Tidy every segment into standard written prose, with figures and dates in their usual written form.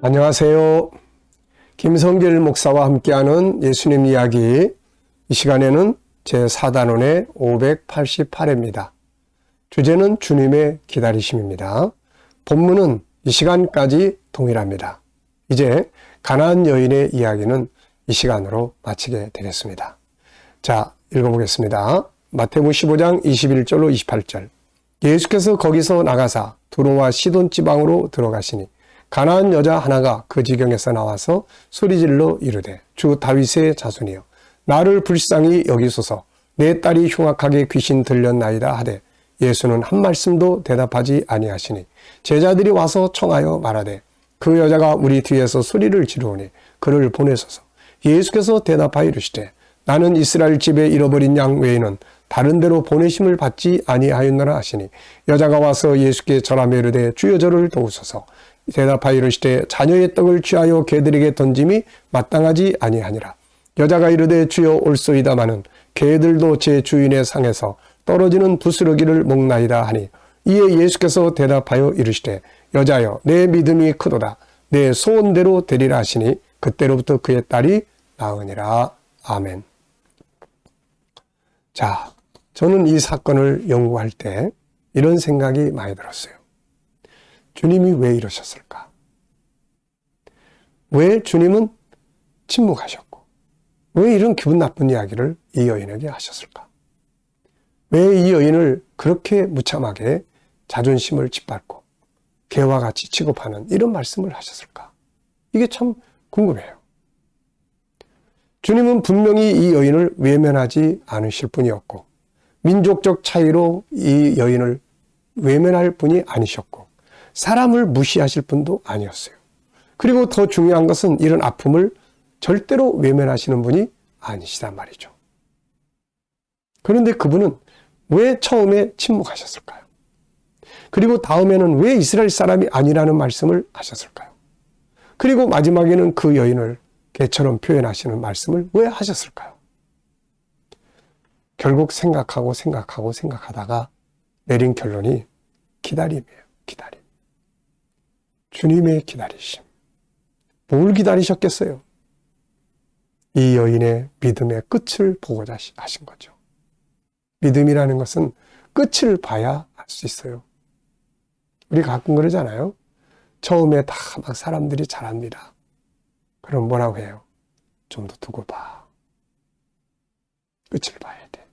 안녕하세요. 김성길 목사와 함께하는 예수님 이야기, 이 시간에는 제4단원의 588회입니다. 주제는 주님의 기다리심입니다. 본문은 이 시간까지 동일합니다. 이제 가나안 여인의 이야기는 이 시간으로 마치게 되겠습니다. 자, 읽어보겠습니다. 마태복음 15장 21절로 28절. 예수께서 거기서 나가사 두로와 시돈 지방으로 들어가시니 가나안 여자 하나가 그 지경에서 나와서 소리질러 이르되 주 다윗의 자손이여 나를 불쌍히 여기소서 내 딸이 흉악하게 귀신 들렸나이다 하되 예수는 한 말씀도 대답하지 아니하시니 제자들이 와서 청하여 말하되 그 여자가 우리 뒤에서 소리를 지르오니 그를 보내소서. 예수께서 대답하여 이르시되 나는 이스라엘 집에 잃어버린 양 외에는 다른 데로 보내심을 받지 아니하였노라 하시니 여자가 와서 예수께 절하며 이르되 주여 저를 도우소서. 대답하여 이르시되 자녀의 떡을 취하여 개들에게 던짐이 마땅하지 아니하니라. 여자가 이르되 주여 올소이다마는 개들도 제 주인의 상에서 떨어지는 부스러기를 먹나이다 하니 이에 예수께서 대답하여 이르시되 여자여 내 믿음이 크도다 내 소원대로 되리라 하시니 그때로부터 그의 딸이 나으니라. 아멘. 자, 저는 이 사건을 연구할 때 이런 생각이 많이 들었어요. 주님이 왜 이러셨을까? 왜 주님은 침묵하셨고 왜 이런 기분 나쁜 이야기를 이 여인에게 하셨을까? 왜 이 여인을 그렇게 무참하게 자존심을 짓밟고 개와 같이 취급하는 이런 말씀을 하셨을까? 이게 참 궁금해요. 주님은 분명히 이 여인을 외면하지 않으실 분이었고 민족적 차이로 이 여인을 외면할 분이 아니셨고 사람을 무시하실 분도 아니었어요. 그리고 더 중요한 것은 이런 아픔을 절대로 외면하시는 분이 아니시단 말이죠. 그런데 그분은 왜 처음에 침묵하셨을까요? 그리고 다음에는 왜 이스라엘 사람이 아니라는 말씀을 하셨을까요? 그리고 마지막에는 그 여인을 개처럼 표현하시는 말씀을 왜 하셨을까요? 결국 생각하다가 내린 결론이 기다림이에요. 기다림. 주님의 기다리심. 뭘 기다리셨겠어요? 이 여인의 믿음의 끝을 보고자 하신 거죠. 믿음이라는 것은 끝을 봐야 할 수 있어요. 우리 가끔 그러잖아요. 처음에 다 막 사람들이 잘합니다. 그럼 뭐라고 해요? 좀 더 두고 봐. 끝을 봐야 돼.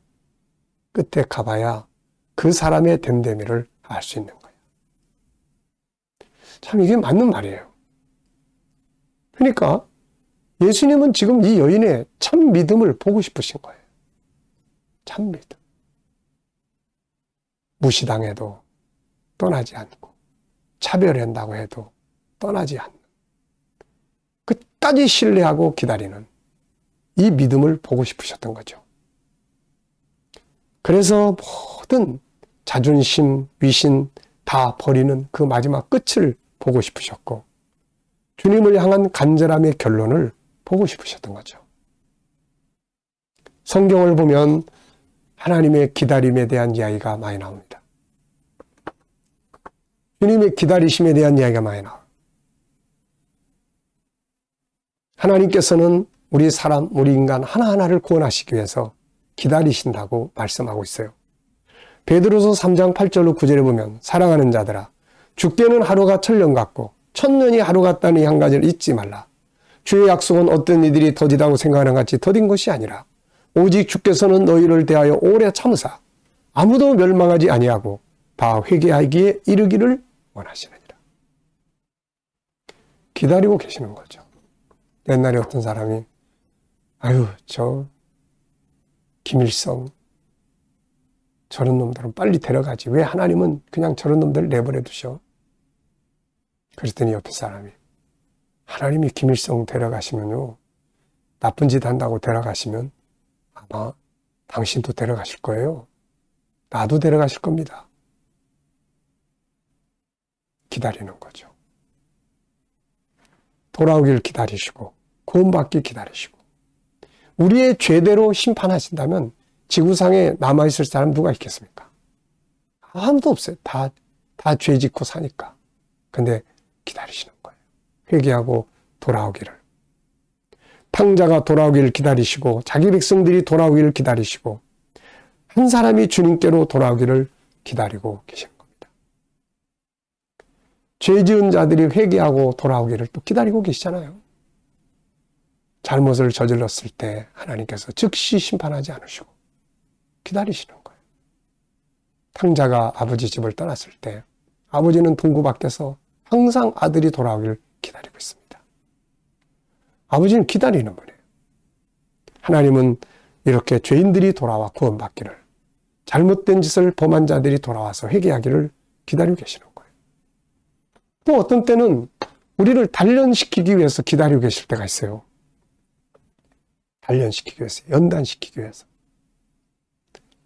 끝에 가봐야 그 사람의 됨됨이를 알 수 있는 거예요. 참 이게 맞는 말이에요. 그러니까 예수님은 지금 이 여인의 참 믿음을 보고 싶으신 거예요. 참 믿음. 무시당해도 떠나지 않고 차별한다고 해도 떠나지 않는 끝까지 신뢰하고 기다리는 이 믿음을 보고 싶으셨던 거죠. 그래서 모든 자존심, 위신 다 버리는 그 마지막 끝을 보고 싶으셨고 주님을 향한 간절함의 결론을 보고 싶으셨던 거죠. 성경을 보면 하나님의 기다림에 대한 이야기가 많이 나옵니다. 주님의 기다리심에 대한 이야기가 많이 나와요. 하나님께서는 우리 사람, 우리 인간 하나하나를 구원하시기 위해서 기다리신다고 말씀하고 있어요. 베드로서 3장 8절로 9절에 보면 사랑하는 자들아 죽게는 하루가 천년 같고 천년이 하루 같다는 이 한 가지를 잊지 말라. 주의 약속은 어떤 이들이 더디다고 생각하는 같이 더딘 것이 아니라 오직 주께서는 너희를 대하여 오래 참으사 아무도 멸망하지 아니하고 다 회개하기에 이르기를 원하시느니라. 기다리고 계시는 거죠. 옛날에 어떤 사람이 아유 저 김일성 저런 놈들은 빨리 데려가지 왜 하나님은 그냥 저런 놈들 내버려 두셔? 그랬더니 옆에 사람이 하나님이 김일성 데려가시면요 나쁜 짓 한다고 데려가시면 아마 당신도 데려가실 거예요. 나도 데려가실 겁니다. 기다리는 거죠. 돌아오길 기다리시고 구원받기 기다리시고 우리의 죄대로 심판하신다면 지구상에 남아있을 사람 누가 있겠습니까? 아무도 없어요. 다 죄 짓고 사니까. 근데 기다리시는 거예요. 회개하고 돌아오기를. 탕자가 돌아오기를 기다리시고 자기 백성들이 돌아오기를 기다리시고 한 사람이 주님께로 돌아오기를 기다리고 계시는 겁니다. 죄 지은 자들이 회개하고 돌아오기를 또 기다리고 계시잖아요. 잘못을 저질렀을 때 하나님께서 즉시 심판하지 않으시고 기다리시는 거예요. 탕자가 아버지 집을 떠났을 때 아버지는 동구 밖에서 항상 아들이 돌아오기를 기다리고 있습니다. 아버지는 기다리는 분이에요. 하나님은 이렇게 죄인들이 돌아와 구원받기를, 잘못된 짓을 범한 자들이 돌아와서 회개하기를 기다리고 계시는 거예요. 또 어떤 때는 우리를 단련시키기 위해서 기다리고 계실 때가 있어요. 단련시키기 위해서, 연단시키기 위해서.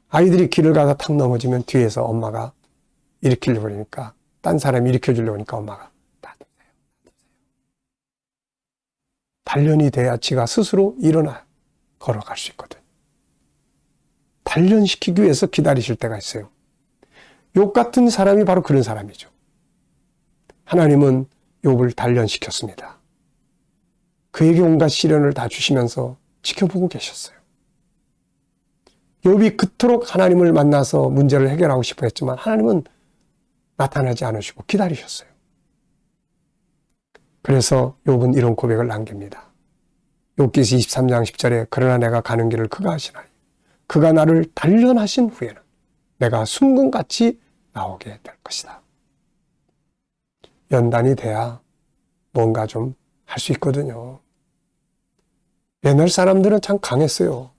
아이들이 길을 가다 탁 넘어지면 뒤에서 엄마가 일으키려고 그러니까, 딴 사람이 일으켜주려고 하니까 엄마가 놔두세요. 단련이 돼야 지가 스스로 일어나 걸어갈 수 있거든. 단련시키기 위해서 기다리실 때가 있어요. 욥 같은 사람이 바로 그런 사람이죠. 하나님은 욥을 단련시켰습니다. 그에게 온갖 시련을 다 주시면서 지켜보고 계셨어요. 욥이 그토록 하나님을 만나서 문제를 해결하고 싶어 했지만 하나님은 나타나지 않으시고 기다리셨어요. 그래서 욥은 이런 고백을 남깁니다. 욥기서 23장 10절에 그러나 내가 가는 길을 그가 하시나니 그가 나를 단련하신 후에는 내가 순금같이 나오게 될 것이다. 연단이 돼야 뭔가 좀 할 수 있거든요. 옛날 사람들은 참 강했어요.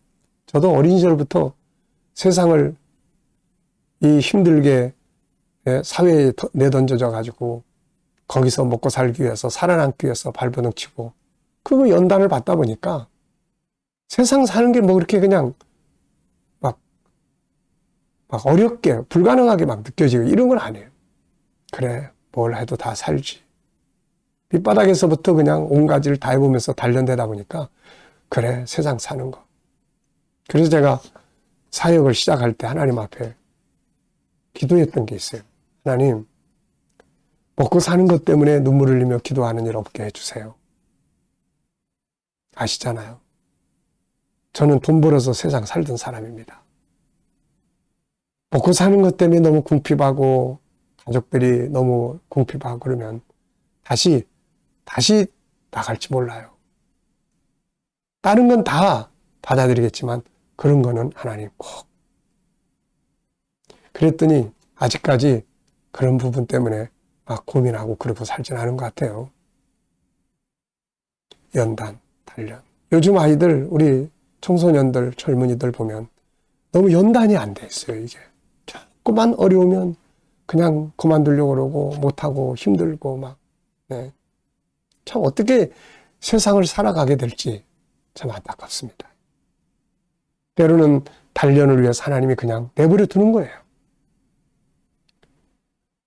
저도 어린 시절부터 세상을 이 힘들게 사회에 내던져져 가지고 거기서 먹고 살기 위해서 살아남기 위해서 발버둥 치고 그거 연단을 받다 보니까 세상 사는 게 뭐 그렇게 그냥 막 어렵게 불가능하게 막 느껴지고 이런 건 아니에요. 그래 뭘 해도 다 살지. 밑바닥에서부터 그냥 온 가지를 다 해보면서 단련되다 보니까 그래 세상 사는 거. 그래서 제가 사역을 시작할 때 하나님 앞에 기도했던 게 있어요. 하나님 먹고 사는 것 때문에 눈물을 흘리며 기도하는 일 없게 해주세요. 아시잖아요. 저는 돈 벌어서 세상 살던 사람입니다. 먹고 사는 것 때문에 너무 궁핍하고 가족들이 너무 궁핍하고 그러면 다시 나갈지 몰라요. 다른 건 다 받아들이겠지만 그런 거는 하나님 꼭. 그랬더니 아직까지 그런 부분 때문에 막 고민하고 그러고 살진 않은 것 같아요. 연단, 단련. 요즘 아이들, 우리 청소년들, 젊은이들 보면 너무 연단이 안 돼 있어요, 이게. 조금만 어려우면 그냥 그만두려고 그러고 못하고 힘들고 막. 네. 참 어떻게 세상을 살아가게 될지 참 안타깝습니다. 때로는 단련을 위해서 하나님이 그냥 내버려 두는 거예요.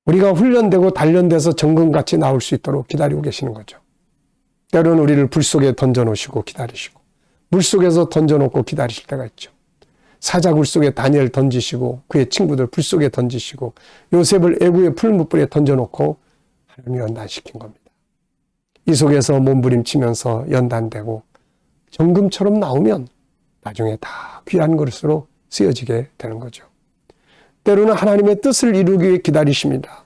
우리가 훈련되고 단련돼서 정금같이 나올 수 있도록 기다리고 계시는 거죠. 때로는 우리를 불 속에 던져놓으시고 기다리시고 물 속에서 던져놓고 기다리실 때가 있죠. 사자굴 속에 다니엘 던지시고 그의 친구들 불 속에 던지시고 요셉을 애구의 풀무불에 던져놓고 하나님이 연단시킨 겁니다. 이 속에서 몸부림치면서 연단되고 정금처럼 나오면 나중에 다 귀한 그릇으로 쓰여지게 되는 거죠. 때로는 하나님의 뜻을 이루기 위해 기다리십니다.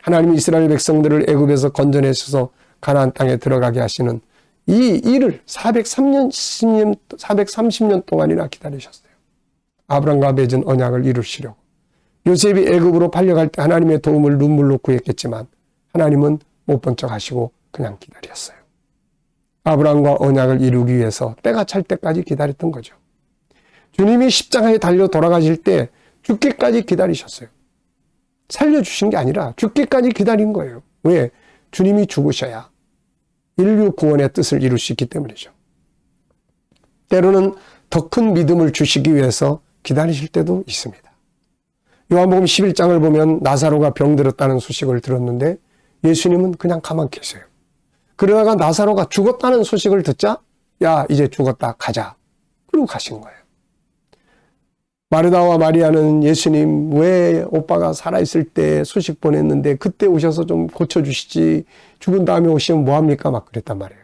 하나님이 이스라엘 백성들을 애굽에서 건져내셔서 가나안 땅에 들어가게 하시는 이 일을 430년 동안이나 기다리셨어요. 아브람과 맺은 언약을 이루시려고. 요셉이 애굽으로 팔려갈 때 하나님의 도움을 눈물로 구했겠지만 하나님은 못 본 척 하시고 그냥 기다렸어요. 아브람과 언약을 이루기 위해서 때가 찰 때까지 기다렸던 거죠. 주님이 십자가에 달려 돌아가실 때 죽기까지 기다리셨어요. 살려주신 게 아니라 죽기까지 기다린 거예요. 왜? 주님이 죽으셔야 인류 구원의 뜻을 이룰 수 있기 때문이죠. 때로는 더 큰 믿음을 주시기 위해서 기다리실 때도 있습니다. 요한복음 11장을 보면 나사로가 병들었다는 소식을 들었는데 예수님은 그냥 가만 계세요. 그러다가 나사로가 죽었다는 소식을 듣자 야 이제 죽었다 가자. 그러고 가신 거예요. 마르다와 마리아는 예수님 왜 오빠가 살아있을 때 소식 보냈는데 그때 오셔서 좀 고쳐주시지 죽은 다음에 오시면 뭐합니까? 막 그랬단 말이에요.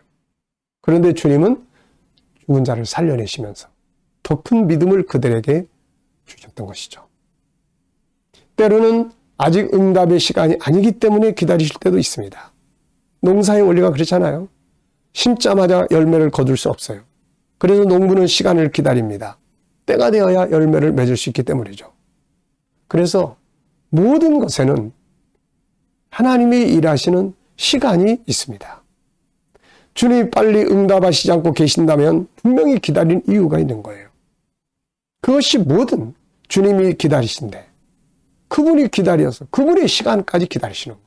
그런데 주님은 죽은 자를 살려내시면서 더 큰 믿음을 그들에게 주셨던 것이죠. 때로는 아직 응답의 시간이 아니기 때문에 기다리실 때도 있습니다. 농사의 원리가 그렇잖아요. 심자마자 열매를 거둘 수 없어요. 그래서 농부는 시간을 기다립니다. 때가 되어야 열매를 맺을 수 있기 때문이죠. 그래서 모든 것에는 하나님이 일하시는 시간이 있습니다. 주님이 빨리 응답하시지 않고 계신다면 분명히 기다린 이유가 있는 거예요. 그것이 뭐든 주님이 기다리신데 그분이 기다려서 그분의 시간까지 기다리시는 거예요.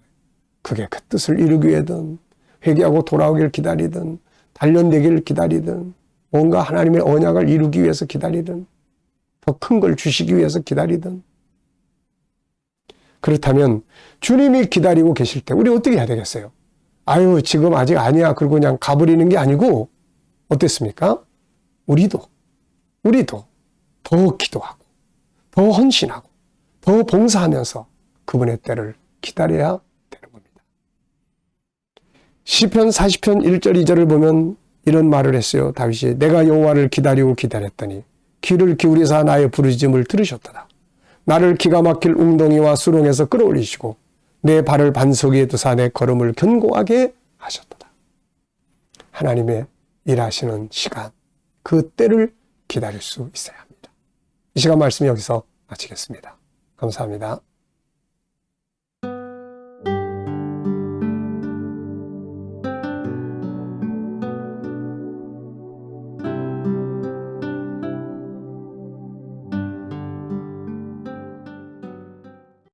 그게 그 뜻을 이루기 위해든 회개하고 돌아오길 기다리든 단련되기를 기다리든 뭔가 하나님의 언약을 이루기 위해서 기다리든 더 큰 걸 주시기 위해서 기다리든. 그렇다면 주님이 기다리고 계실 때 우리 어떻게 해야 되겠어요? 아유 지금 아직 아니야 그러고 그냥 가버리는 게 아니고 어땠습니까? 우리도 더 기도하고 더 헌신하고 더 봉사하면서 그분의 때를 기다려야 되는 겁니다. 시편 40편 1절 2절을 보면 이런 말을 했어요. 다윗이 내가 여호와를 기다리고 기다렸더니 귀를 기울이사 나의 부르짖음을 들으셨도다. 나를 기가 막힐 웅덩이와 수렁에서 끌어올리시고 내 발을 반석 위에 두사 내 걸음을 견고하게 하셨도다. 하나님의 일하시는 시간, 그 때를 기다릴 수 있어야 합니다. 이 시간 말씀 여기서 마치겠습니다. 감사합니다.